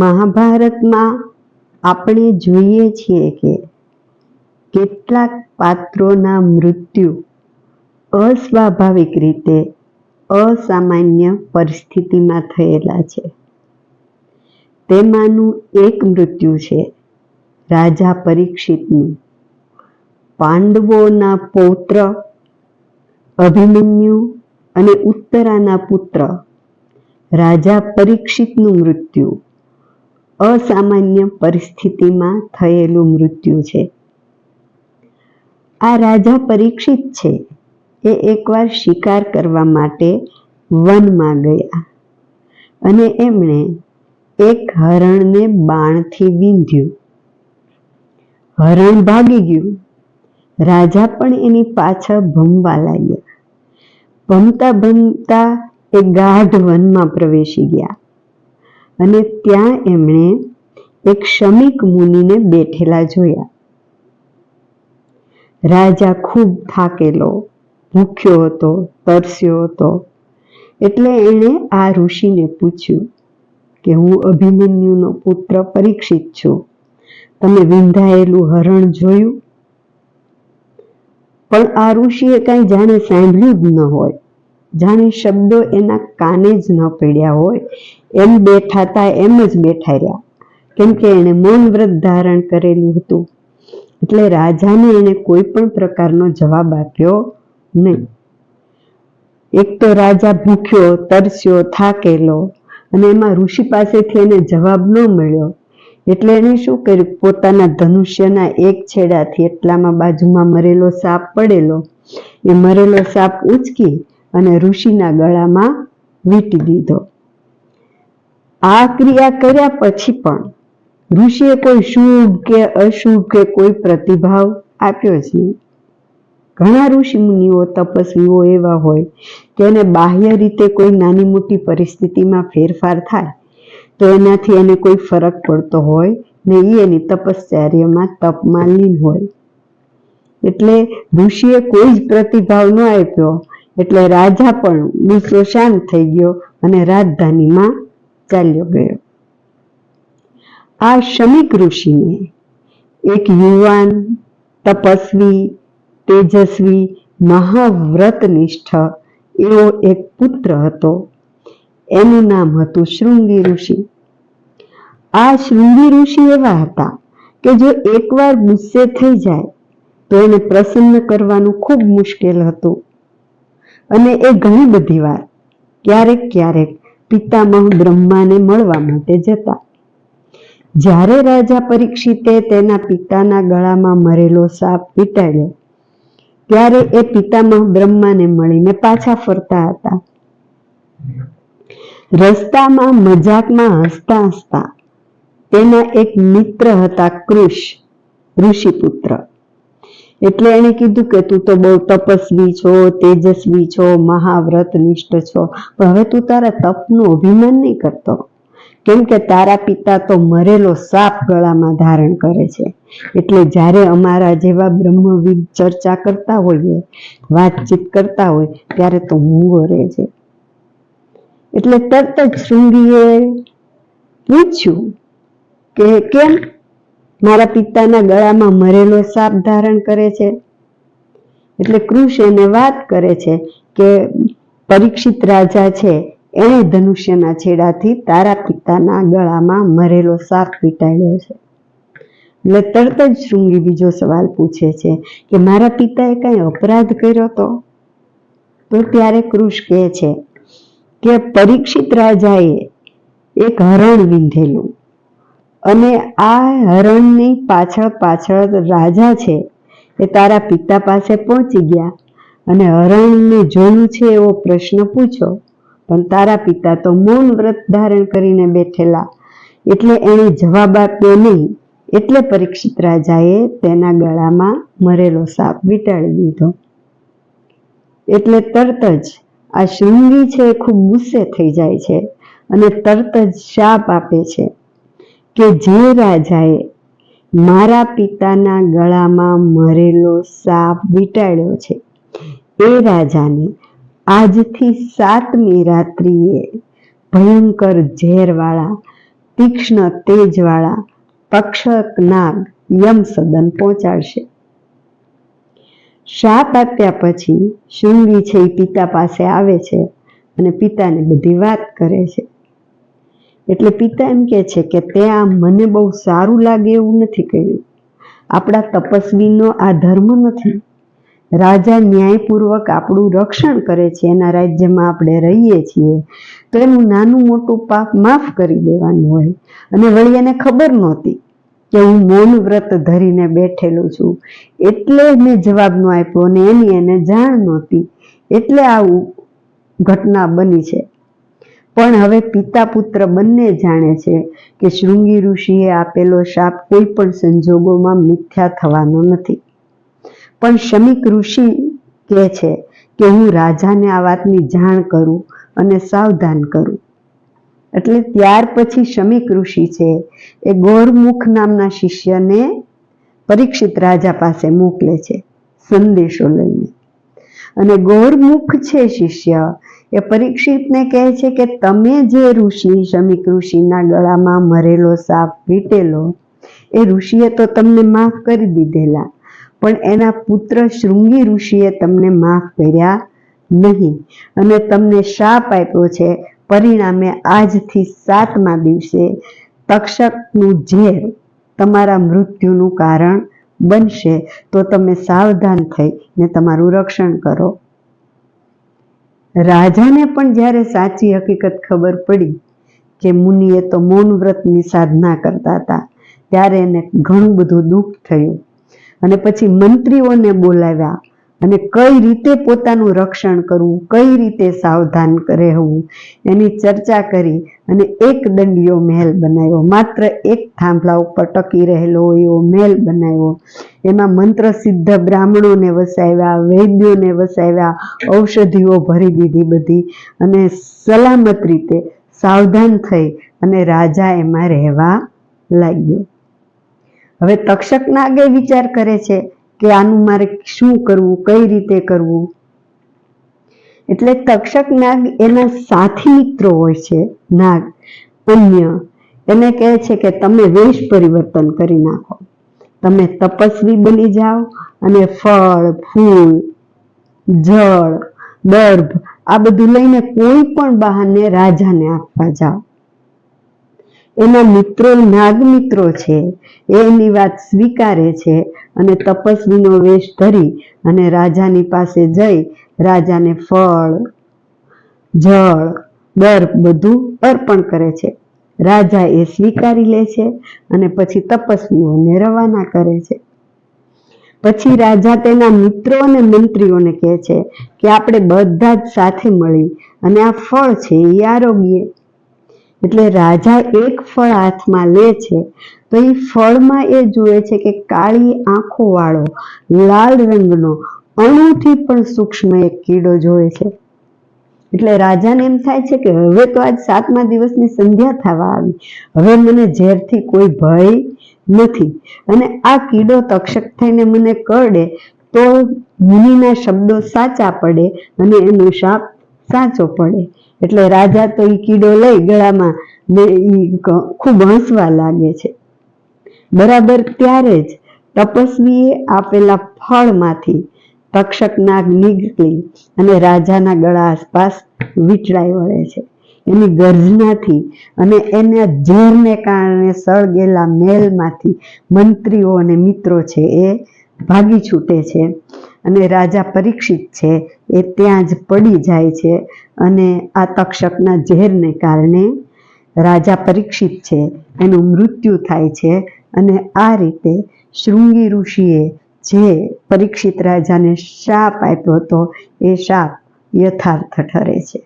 મહાભારતમાં આપણે જોઈએ છીએ કે કેટલાક પાત્રોના મૃત્યુ અસ્વાભાવિક રીતે અસામાન્ય પરિસ્થિતિમાં થયેલા છે. તેમાંનું એક મૃત્યુ છે રાજા પરીક્ષિતનું. પાંડવોના પૌત્ર અભિમન્યુ અને ઉત્તરાના પુત્ર રાજા પરીક્ષિતનું મૃત્યુ અસામાન્ય પરિસ્થિતિમાં થયેલું મૃત્યુ છે. આ રાજા પરીક્ષિત છે એ એકવાર શિકાર કરવા માટે વનમાં ગયા અને એમણે એક હરણને બાણથી વીંધ્યું. હરણ ભાગી ગયું. રાજા પણ એની પાછળ ભમવા લાગ્યા. ભમતા ભમતા એ ગાઢ વનમાં પ્રવેશી ગયા અને ત્યાં એમણે એક શમીક મુનિને બેઠેલા જોયા. રાજા ખૂબ થાકેલો, ભૂખ્યો હતો, તરસ્યો હતો. એટલે એણે આ ઋષિને પૂછ્યું કે હું અભિમન્યુનો પુત્ર પરીક્ષિત છું. તમે વિંધાયેલું હરણ જોયું? પણ આ ઋષિએ કાંઈ જાણે સાંભળ્યું જ ન હોય, જાણે શબ્દો એના કાને જ ન પડ્યા હોય એમ બેઠા હતા એમ જ બેઠા રહ્યા, કેમ કે એણે મૌન વ્રત ધારણ કરેલું હતું. એટલે રાજાને એને કોઈ પણ પ્રકારનો જવાબ આપ્યો નહીં. એક તો રાજા ભૂખ્યો, તરસ્યો, થાકેલો અને એમાં ઋષિ પાસેથી એને જવાબ ન મળ્યો. એટલે એને શું કર્યું, પોતાના ધનુષ્યના એક છેડાથી એટલામાં બાજુમાં મરેલો સાપ પડેલો, એ મરેલો સાપ ઉંચકી અને ઋષિના ગળામાં વીંટી દીધો. આ ક્રિયા કર્યા પછી પણ ઋષિએ કોઈ શુભ કે અશુભ કે કોઈ પ્રતિભાવ આપ્યો જ નહીં. ઘણા ઋષિ મુનિઓ, તપસ્વીઓ એવા હોય કે એને બાહ્ય રીતે કોઈ નાની મોટી પરિસ્થિતિમાં ફેરફાર થાય તો એનાથી એને કોઈ ફરક પડતો હોય ને એ એની તપશ્ચર્યામાં તપમાં લીન હોય. એટલે ઋષિએ કોઈ જ પ્રતિભાવ ન આપ્યો. એટલે રાજા પણ ગુસ્સો શાંત થઈ ગયો અને રાજધાનીમાં ચાલ્યો ગયો. આ શમીક ઋષિને એક યુવાન, તપસ્વી, તેજસ્વી, મહાવ્રતનિષ્ઠ એવો એક પુત્ર હતો. એનું નામ હતું શૃંગી ઋષિ. આ શૃંગી ઋષિ એવા હતા કે જો એકવાર ગુસ્સે થઈ જાય તો એને પ્રસન્ન કરવાનું ખૂબ મુશ્કેલ હતું અને એ ઘણી બધી વાર ક્યારેક ક્યારેક પિતામહ બ્રહ્માને મળવા માટે જતા. જ્યારે રાજા પરીક્ષિતે તેના પિતાના ગળામાં મરેલો સાપ વીંટાળ્યો ત્યારે એ પિતામહ બ્રહ્માને મળીને પાછા ફરતા હતા. રસ્તામાં મજાકમાં હસતા હસતા તેના એક મિત્ર હતા કૃષ, ઋષિપુત્ર. એટલે એને કીધું કે તું તો બહુ તપસ્વી છો, તેજસ્વી છો, મહાવ્રતનિષ્ઠ છો, પણ હવે તું તારા તપનું અભિમાન નહીં કરતો, કેમ કે તારા પિતા તો મરેલો સાપ ગળામાં ધારણ કરે છે. એટલે જ્યારે અમારા જેવા બ્રહ્મવિદ ચર્ચા કરતા હોઈએ, વાતચીત કરતા હોય ત્યારે તો મૂંગો રહે છે. એટલે તરત જ શૃંગીએ પૂછ્યું કે કેમ મારા પિતાના ગળામાં મરેલો સાપ ધારણ કરે છે? એટલે કૃષ એને વાત કરે છે કે પરીક્ષિત રાજા છે એણે ધનુષ્યના છેડાથી તારા પિતાના ગળામાં મરેલો સાપ વીંટાળ્યો છે. એટલે તરત જ શૃંગી બીજો સવાલ પૂછે છે કે મારા પિતાએ કઈ અપરાધ કર્યો તો? તો ત્યારે કૃષ કહે છે કે પરીક્ષિત રાજાએ એક હરણ વીંધેલું અને આ હરણની પાછળ પાછળ રાજા છે એ તારા પિતા પાસે પહોંચી ગયા અને હરણને જોયું છે એવો પ્રશ્ન પૂછ્યો, પણ તારા પિતા તો મૌન વ્રત ધારણ કરીને બેઠેલા, એટલે એણે જવાબ આપ્યો નહીં. એટલે પરીક્ષિત રાજાએ તેના ગળામાં મરેલો સાપ વીંટાળી દીધો. એટલે તરત જ આ શૃંગી છે એ ખૂબ ગુસ્સે થઈ જાય છે અને તરત જ શાપ આપે છે કે જે રાજાએ મારા પિતાના ગળામાં મરેલો સાપ વીંટાળ્યો છે એ રાજાને આજથી 7મી રાત્રિએ ભયંકર ઝેરવાળા તીક્ષ્ણ તેજવાળા તક્ષક નાગ યમ સદન પહોંચાડશે. શાપ આપ્યા પછી શૃંગી છે એ પિતા પાસે આવે છે અને પિતાને બધી વાત કરે છે. એટલે પિતા એમ કે છે કે તે આ મને બહુ સારું લાગે એવું નથી કર્યું. આપણા તપસ્વીનો આ ધર્મ નથી. રાજા ન્યાયપૂર્વક આપણું રક્ષણ કરે છે, એના રાજ્યમાં આપણે રહીએ છીએ તો એનું નાનું મોટું પાપ માફ કરી દેવાનું હોય. અને વળી એને ખબર નહોતી કે હું મૌન વ્રત ધરીને બેઠેલો છું, એટલે મેં જવાબ ન આપ્યો અને એની એને જાણ નહોતી, એટલે આવું ઘટના બની છે. પણ હવે પિતા પુત્ર બંને જાણે છે કે શૃંગી ઋષિએ આપેલો શાપ કોઈ પણ સંજોગોમાં મિથ્યા થવાનો નથી. પણ શમીક ઋષિ કહે છે કે હું રાજાને આ વાતની જાણ કરું અને સાવધાન કરું. એટલે ત્યાર પછી શમીક ઋષિ છે એ ગૌરમુખ નામના શિષ્યને પરીક્ષિત રાજા પાસે મોકલે છે સંદેશો લઈને. અને ગૌરમુખ છે શિષ્ય એ પરીક્ષિતને કહે છે કે તમે જે ઋષિ શમીક ઋષિના ગળામાં મરેલો સાપ વીટેલો એ ઋષિએ તો તમને માફ કરી દીધેલા, પણ એના પુત્ર શૃંગી ઋષિએ તમને માફ કર્યા નહીં અને તમને શાપ આપ્યો છે. પરિણામે આજથી 7મા દિવસે તક્ષકનું ઝેર તમારા મૃત્યુનું કારણ બનશે, તો તમે સાવધાન થઈને તમારું રક્ષણ કરો. રાજાને પણ જ્યારે સાચી હકીકત ખબર પડી કે મુનિએ તો મૌન વ્રતની સાધના કરતા હતા, ત્યારે એને ઘણું બધું દુઃખ થયું. અને પછી મંત્રીઓને બોલાવ્યા અને કઈ રીતે પોતાનું રક્ષણ કરવું, કઈ રીતે સાવધાન રહેવું એની ચર્ચા કરી અને એક દંડિયો મહેલ બનાવ્યો. માત્ર એક થાંભલા ઉપર ટકી રહેલો એવો મહેલ બનાવ્યો. એમાં મંત્ર સિદ્ધ બ્રાહ્મણોને વસાવ્યા, વૈદ્યોને વસાવ્યા, ઔષધિઓ ભરી દીધી બધી, અને સલામત રીતે સાવધાન થઈ અને રાજા એમાં રહેવા લાગ્યો. હવે તક્ષક નાગે વિચાર કરે છે કે આનું મારે શું કરવું, કઈ રીતે કરવું. એટલે તક્ષક નાગ એના સાથી મિત્રો હોય છે નાગ અન્ય, એને કહે છે કે તમે વેશ પરિવર્તન કરી નાખો, તમે તપસ્વી બની જાઓ અને ફળ, ફૂલ, જળ, દર્ભ આ બધું લઈને કોઈ પણ બહાને રાજાને આપવા જાઓ. એના મિત્રો નાગ મિત્રો છે એની વાત સ્વીકારે છે અને તપસ્વીનો વેશ ધરી અને રાજાની પાસે જઈ રાજાને ફળ, જળ, દર્ભ બધું અર્પણ કરે છે. રાજા એ સ્વીકારી લે છે અને પછી તપસ્વીઓને રવાના કરે છે. પછી રાજા તેના મિત્રો અને મંત્રીઓને કહે છે કે આપણે બધા જ સાથે મળી અને આ ફળ છે એ આરોગીએ. એટલે રાજા એક ફળ હાથમાં લે છે તો એ ફળમાં એ જુએ છે કે કાળી આંખો વાળો લાલ રંગનો અણુથી પણ સૂક્ષ્મ એક કીડો જોવે છે. એટલે રાજાને એમ થાય છે કે હવે તો આજ 7મા દિવસની સંધ્યા થવા આવી, હવે મને ઝેરથી કોઈ ભય નથી અને આ કીડો તક્ષક થઈને મને કરડે તો મુનિના શબ્દો સાચા પડે અને એનો શાપ સાચો પડે. એટલે રાજા તો એ કીડો લઈ ગળામાં ને ખૂબ હસવા લાગે છે. બરાબર ત્યારે જ તપસ્વીએ આપેલા ફળમાંથી તક્ષક નાગ નીકળી અને રાજાના ગળા આસપાસ વીંટળાઈ વળે છે. એની ગર્જનાથી અને એના ઝેરને કારણે સળગેલા મહેલમાંથી મંત્રીઓ અને મિત્રો છે એ ભાગી છૂટે છે અને રાજા પરીક્ષિત છે એ ત્યાં જ પડી જાય છે અને આ તક્ષકના ઝેરને કારણે રાજા પરીક્ષિત છે એનું મૃત્યુ થાય છે. અને આ રીતે શૃંગી ઋષિએ જે પરીક્ષિત રાજાને શાપ આપ્યો હતો એ શાપ યથાર્થ ઠરે છે.